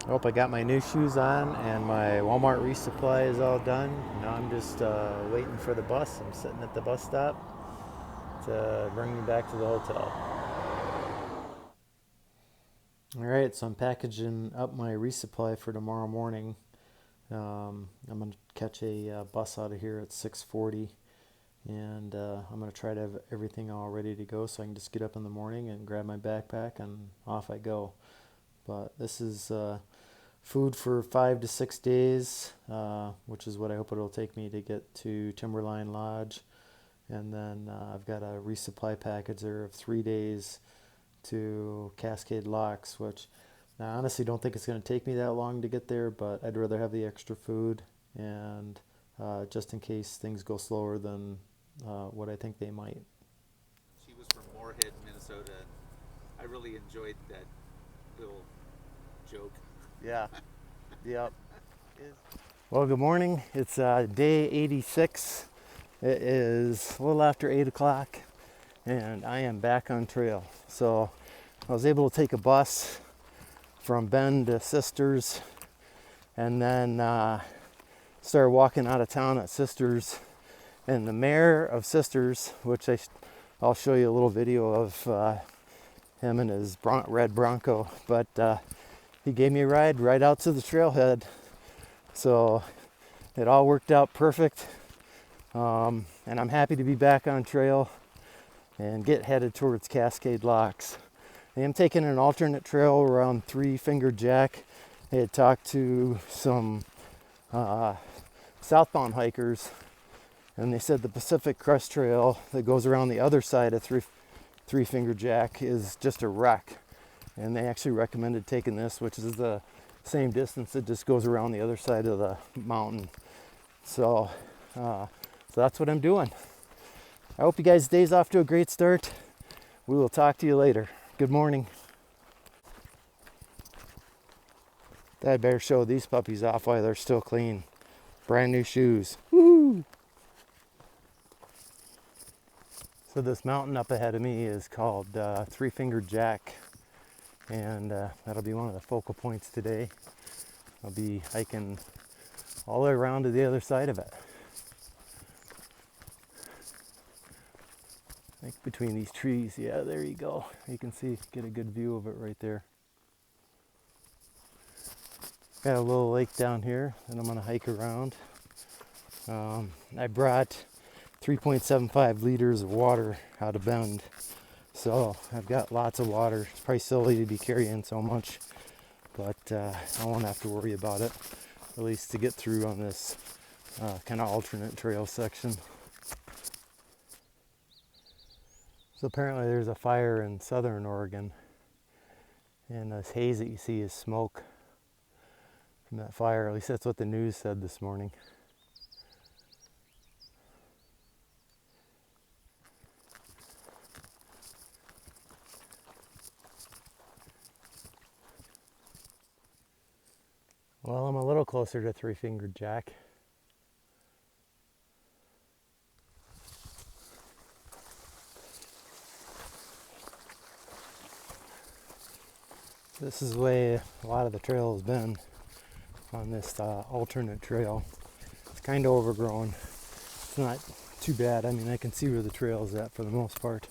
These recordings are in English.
Oh, I got my new shoes on and my Walmart resupply is all done. Now I'm just waiting for the bus. I'm sitting at the bus stop to bring me back to the hotel. All right, so I'm packaging up my resupply for tomorrow morning. I'm gonna catch a bus out of here at 6:40, and I'm gonna try to have everything all ready to go so I can just get up in the morning and grab my backpack and off I go. But this is food for 5 to 6 days, which is what I hope it'll take me to get to Timberline Lodge. And then I've got a resupply package there of 3 days to Cascade Locks, which I honestly don't think it's going to take me that long to get there, but I'd rather have the extra food and just in case things go slower than what I think they might. She was from Moorhead, Minnesota. I really enjoyed that little joke. Yeah, yep. Well, good morning. It's day 86. It is a little after 8 o'clock, and I am back on trail. So I was able to take a bus from Bend to Sisters, and then started walking out of town at Sisters. And the mayor of Sisters, which I'll show you a little video of him and his red Bronco, but he gave me a ride right out to the trailhead. So it all worked out perfect. And I'm happy to be back on trail and get headed towards Cascade Locks. I am taking an alternate trail around Three Finger Jack. I had talked to some southbound hikers, and they said the Pacific Crest Trail that goes around the other side of Three Finger Jack is just a wreck. And they actually recommended taking this, which is the same distance. It just goes around the other side of the mountain. So that's what I'm doing. I hope you guys' day's off to a great start. We will talk to you later. Good morning. I'd better show these puppies off while they're still clean. Brand new shoes. Woo! So this mountain up ahead of me is called Three Finger Jack, and that'll be one of the focal points today. I'll be hiking all the way around to the other side of it. I think between these trees, yeah, there you go. You can see, get a good view of it right there. Got a little lake down here that I'm gonna hike around. I brought 3.75 liters of water out of Bend, so I've got lots of water. It's probably silly to be carrying so much, but I won't have to worry about it, at least to get through on this kind of alternate trail section. So apparently there's a fire in southern Oregon, and this haze that you see is smoke from that fire. At least that's what the news said this morning. Well, I'm a little closer to Three Fingered Jack. This is the way a lot of the trail has been on this alternate trail. It's kind of overgrown. It's not too bad. I mean, I can see where the trail is at for the most part.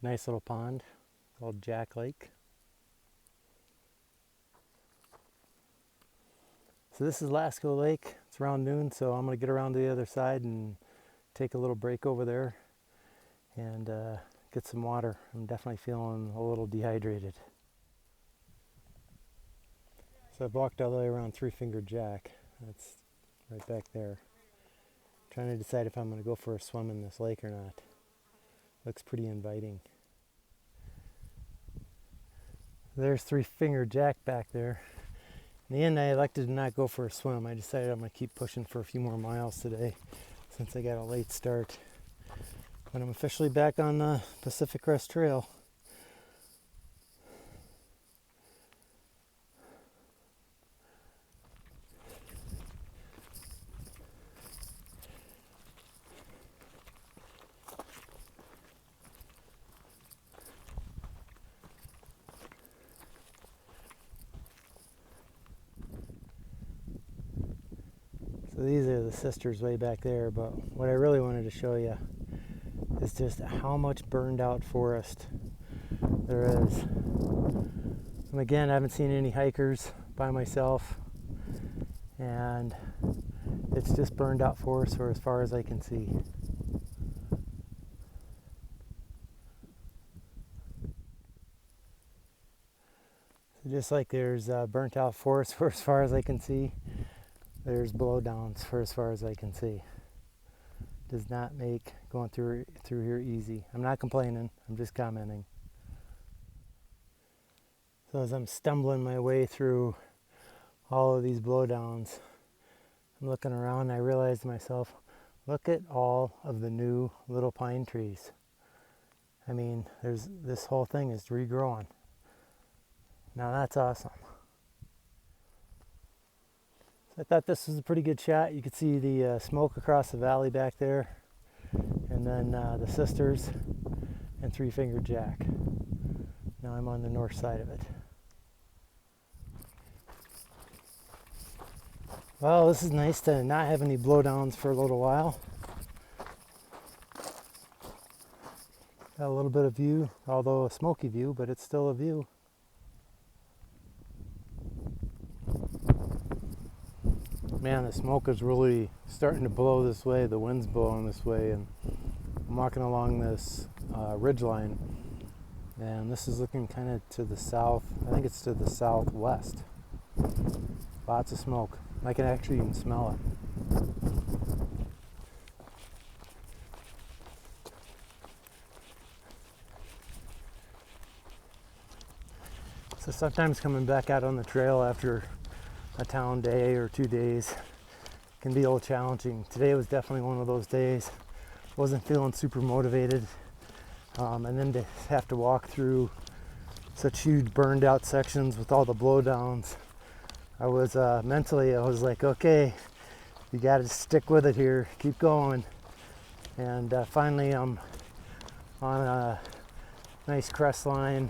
Nice little pond called Jack Lake. So this is Lasco Lake. It's around noon, so I'm going to get around to the other side and take a little break over there and get some water. I'm definitely feeling a little dehydrated. So I've walked all the way around Three Finger Jack. That's right back there. Trying to decide if I'm going to go for a swim in this lake or not. Looks pretty inviting. There's Three Finger Jack back there. In the end, I elected to not go for a swim. I decided I'm going to keep pushing for a few more miles today since I got a late start. But I'm officially back on the Pacific Crest Trail. So these are the sisters way back there, but what I really wanted to show you is just how much burned out forest there is. And again, I haven't seen any hikers by myself, and it's just burned out forest for as far as I can see. So just like there's burnt out forest for as far as I can see, there's blowdowns for as far as I can see. Does not make going through here easy. I'm not complaining, I'm just commenting. So as I'm stumbling my way through all of these blowdowns, I'm looking around and I realize to myself, look at all of the new little pine trees. I mean, this whole thing is regrowing. Now that's awesome. I thought this was a pretty good shot. You could see the smoke across the valley back there, and then the sisters and Three-Fingered Jack. Now I'm on the north side of it. Well, this is nice to not have any blowdowns for a little while. Got a little bit of view, although a smoky view, but it's still a view. Man, the smoke is really starting to blow this way. The wind's blowing this way, and I'm walking along this ridge line, and this is looking kind of to the south. I think it's to the southwest. Lots of smoke. I can actually even smell it. So sometimes coming back out on the trail after a town day or 2 days can be a little challenging. Today was definitely one of those days. Wasn't feeling super motivated, and then to have to walk through such huge burned out sections with all the blowdowns, I was mentally, I was like, okay, you got to stick with it here, keep going. And finally I'm on a nice crest line.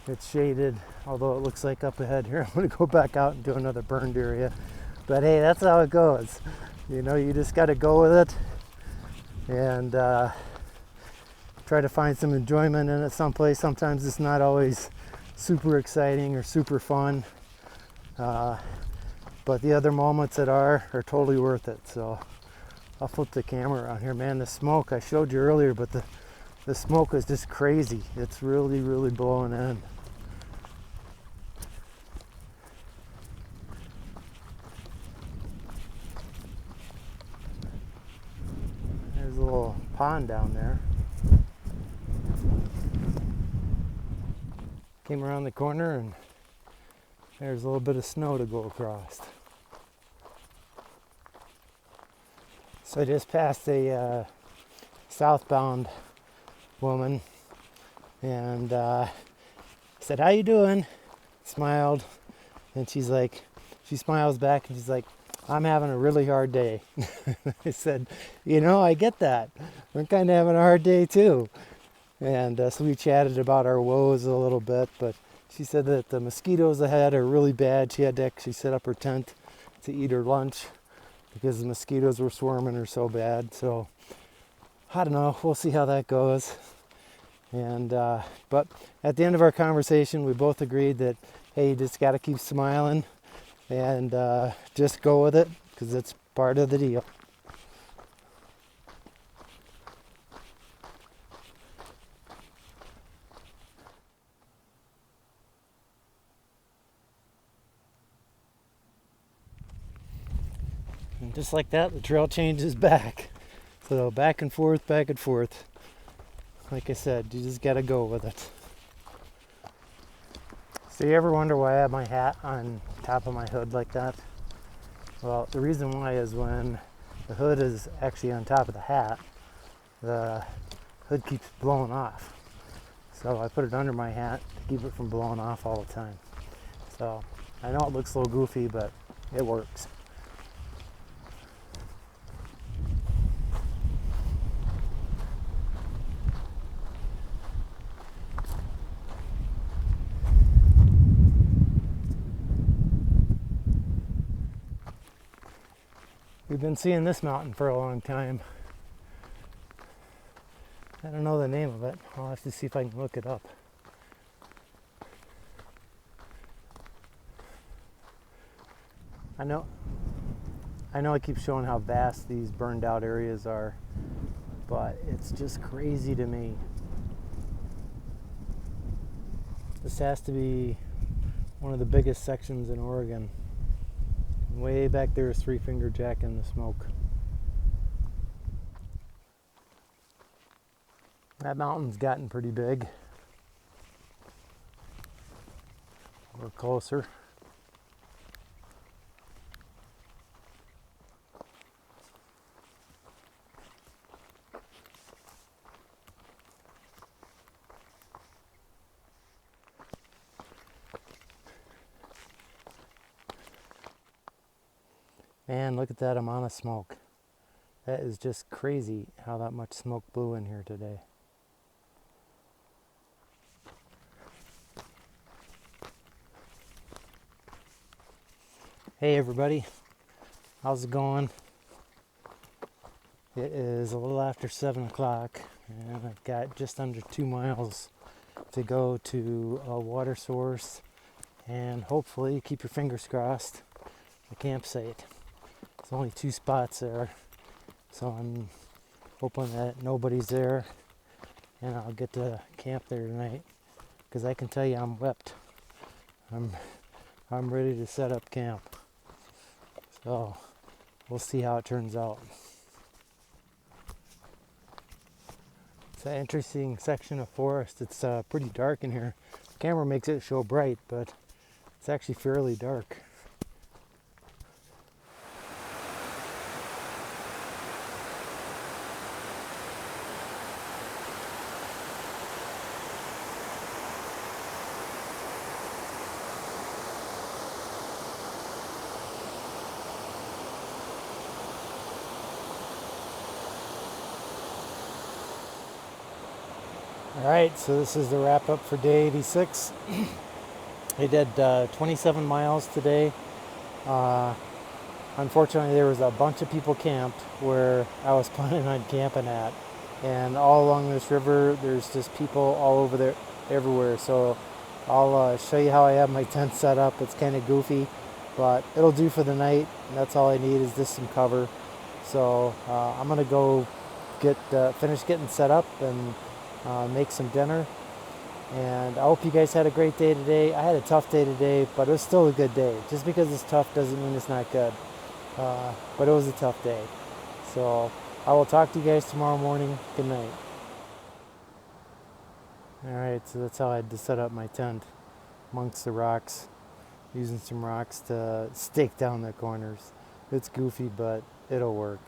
It's shaded, although it looks like up ahead here I'm going to go back out and do another burned area. But hey, that's how it goes. You know, you just got to go with it and try to find some enjoyment in it someplace. Sometimes it's not always super exciting or super fun, but the other moments that are totally worth it. So I'll flip the camera around here. Man, the smoke, I showed you earlier, but the smoke is just crazy. It's really, really blowing in. There's a little pond down there. Came around the corner and there's a little bit of snow to go across. So I just passed a southbound woman and said, "How you doing?" Smiled, and she smiles back and she's like, "I'm having a really hard day." I said, "You know, I get that. We're kind of having a hard day too." And so we chatted about our woes a little bit, but she said that the mosquitoes ahead are really bad. She had to actually set up her tent to eat her lunch because the mosquitoes were swarming her so bad. So I don't know, we'll see how that goes. And but at the end of our conversation, we both agreed that, hey, you just got to keep smiling and just go with it because it's part of the deal. And just like that, the trail changes back. So back and forth, back and forth. Like I said, you just gotta go with it. So you ever wonder why I have my hat on top of my hood like that? Well, the reason why is when the hood is actually on top of the hat, the hood keeps blowing off. So I put it under my hat to keep it from blowing off all the time. So I know it looks a little goofy, but it works. We've been seeing this mountain for a long time. I don't know the name of it. I'll have to see if I can look it up. I know I keep showing how vast these burned out areas are, but it's just crazy to me. This has to be one of the biggest sections in Oregon. Way back there is Three Finger Jack in the smoke. That mountain's gotten pretty big. We're closer. Man, look at that amount of smoke. That is just crazy how that much smoke blew in here today. Hey everybody, how's it going? It is a little after 7 o'clock and I've got just under 2 miles to go to a water source and hopefully, keep your fingers crossed, a campsite. There's only 2 spots there, so I'm hoping that nobody's there and I'll get to camp there tonight, because I can tell you I'm whipped. I'm ready to set up camp. So we'll see how it turns out. It's an interesting section of forest. It's pretty dark in here. The camera makes it show bright, but it's actually fairly dark. Alright, so this is the wrap up for day 86. I did 27 miles today. Unfortunately, there was a bunch of people camped where I was planning on camping at. And all along this river, there's just people all over there, everywhere. So I'll show you how I have my tent set up. It's kind of goofy, but it'll do for the night. And that's all I need is just some cover. So I'm going to go finish getting set up and make some dinner. And I hope you guys had a great day today. I had a tough day today, but it was still a good day. Just because it's tough doesn't mean it's not good. But it was a tough day. So I will talk to you guys tomorrow morning. Good night. Alright, so that's how I had to set up my tent amongst the rocks. Using some rocks to stake down the corners. It's goofy, but it'll work.